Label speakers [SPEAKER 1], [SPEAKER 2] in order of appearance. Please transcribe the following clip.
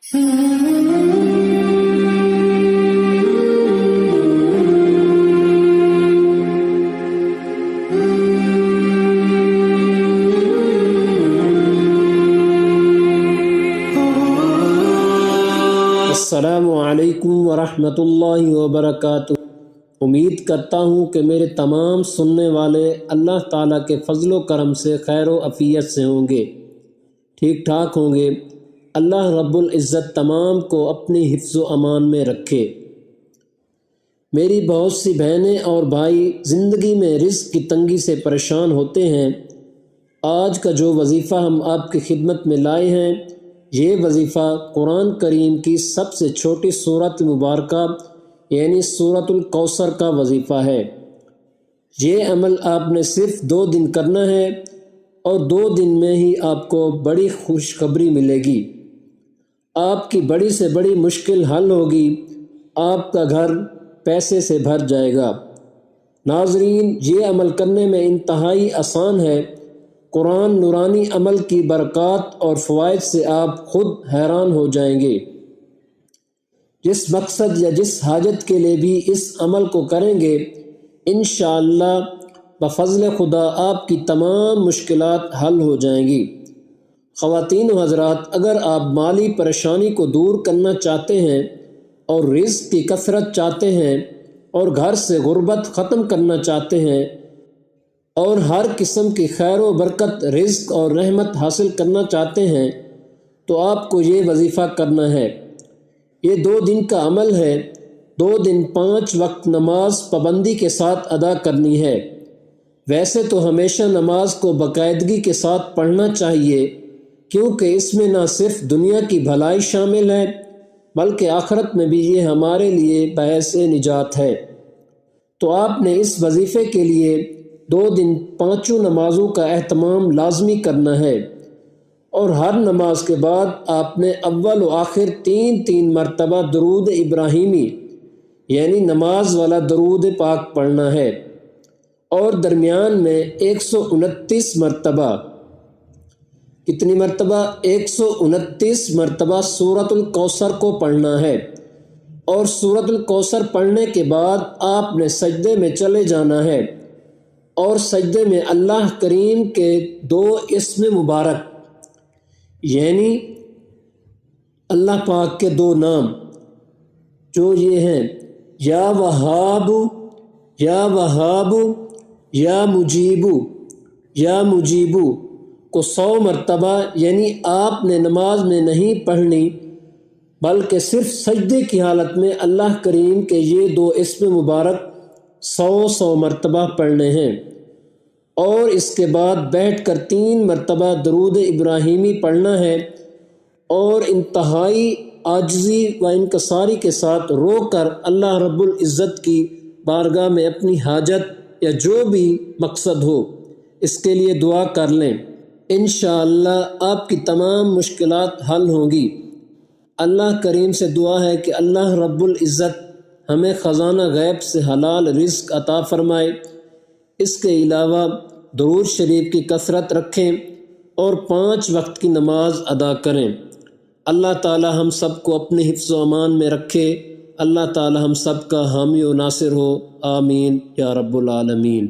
[SPEAKER 1] السلام علیکم ورحمۃ اللہ وبرکاتہ۔ امید کرتا ہوں کہ میرے تمام سننے والے اللہ تعالیٰ کے فضل و کرم سے خیر و عافیت سے ہوں گے، ٹھیک ٹھاک ہوں گے۔ اللہ رب العزت تمام کو اپنی حفظ و امان میں رکھے۔ میری بہت سی بہنیں اور بھائی زندگی میں رزق کی تنگی سے پریشان ہوتے ہیں۔ آج کا جو وظیفہ ہم آپ کی خدمت میں لائے ہیں، یہ وظیفہ قرآن کریم کی سب سے چھوٹی سورۃ مبارکہ یعنی سورۃ الکوثر کا وظیفہ ہے۔ یہ عمل آپ نے صرف 2 دن کرنا ہے اور 2 دن میں ہی آپ کو بڑی خوشخبری ملے گی۔ آپ کی بڑی سے بڑی مشکل حل ہوگی، آپ کا گھر پیسے سے بھر جائے گا۔ ناظرین، یہ عمل کرنے میں انتہائی آسان ہے۔ قرآن نورانی عمل کی برکات اور فوائد سے آپ خود حیران ہو جائیں گے۔ جس مقصد یا جس حاجت کے لیے بھی اس عمل کو کریں گے، انشاءاللہ بفضل خدا آپ کی تمام مشکلات حل ہو جائیں گی۔ خواتین و حضرات، اگر آپ مالی پریشانی کو دور کرنا چاہتے ہیں اور رزق کی کثرت چاہتے ہیں اور گھر سے غربت ختم کرنا چاہتے ہیں اور ہر قسم کی خیر و برکت، رزق اور رحمت حاصل کرنا چاہتے ہیں تو آپ کو یہ وظیفہ کرنا ہے۔ یہ 2 دن کا عمل ہے۔ 2 دن 5 وقت نماز پابندی کے ساتھ ادا کرنی ہے۔ ویسے تو ہمیشہ نماز کو باقاعدگی کے ساتھ پڑھنا چاہیے، کیونکہ اس میں نہ صرف دنیا کی بھلائی شامل ہے بلکہ آخرت میں بھی یہ ہمارے لیے باعث نجات ہے۔ تو آپ نے اس وظیفے کے لیے 2 دن 5 نمازوں کا اہتمام لازمی کرنا ہے، اور ہر نماز کے بعد آپ نے اول و آخر 3 مرتبہ درود ابراہیمی یعنی نماز والا درود پاک پڑھنا ہے، اور درمیان میں 129 مرتبہ، کتنی مرتبہ؟ 129 مرتبہ سورۃ الکوثر کو پڑھنا ہے۔ اور سورۃ الکوثر پڑھنے کے بعد آپ نے سجدے میں چلے جانا ہے، اور سجدے میں اللہ کریم کے 2 اسم مبارک یعنی اللہ پاک کے 2 نام جو یہ ہیں یا وہاب، یا وہاب، یا مجیبو، یا مجیبو کو 100 مرتبہ، یعنی آپ نے نماز میں نہیں پڑھنی بلکہ صرف سجدے کی حالت میں اللہ کریم کے یہ 2 اسم مبارک 100 مرتبہ پڑھنے ہیں، اور اس کے بعد بیٹھ کر 3 مرتبہ درود ابراہیمی پڑھنا ہے، اور انتہائی عاجزی و انکساری کے ساتھ رو کر اللہ رب العزت کی بارگاہ میں اپنی حاجت یا جو بھی مقصد ہو اس کے لیے دعا کر لیں۔ انشاءاللہ آپ کی تمام مشکلات حل ہوں گی۔ اللہ کریم سے دعا ہے کہ اللہ رب العزت ہمیں خزانہ غیب سے حلال رزق عطا فرمائے۔ اس کے علاوہ درود شریف کی کثرت رکھیں اور 5 وقت کی نماز ادا کریں۔ اللہ تعالی ہم سب کو اپنے حفظ و امان میں رکھے۔ اللہ تعالی ہم سب کا حامی و ناصر ہو، آمین یا رب العالمین۔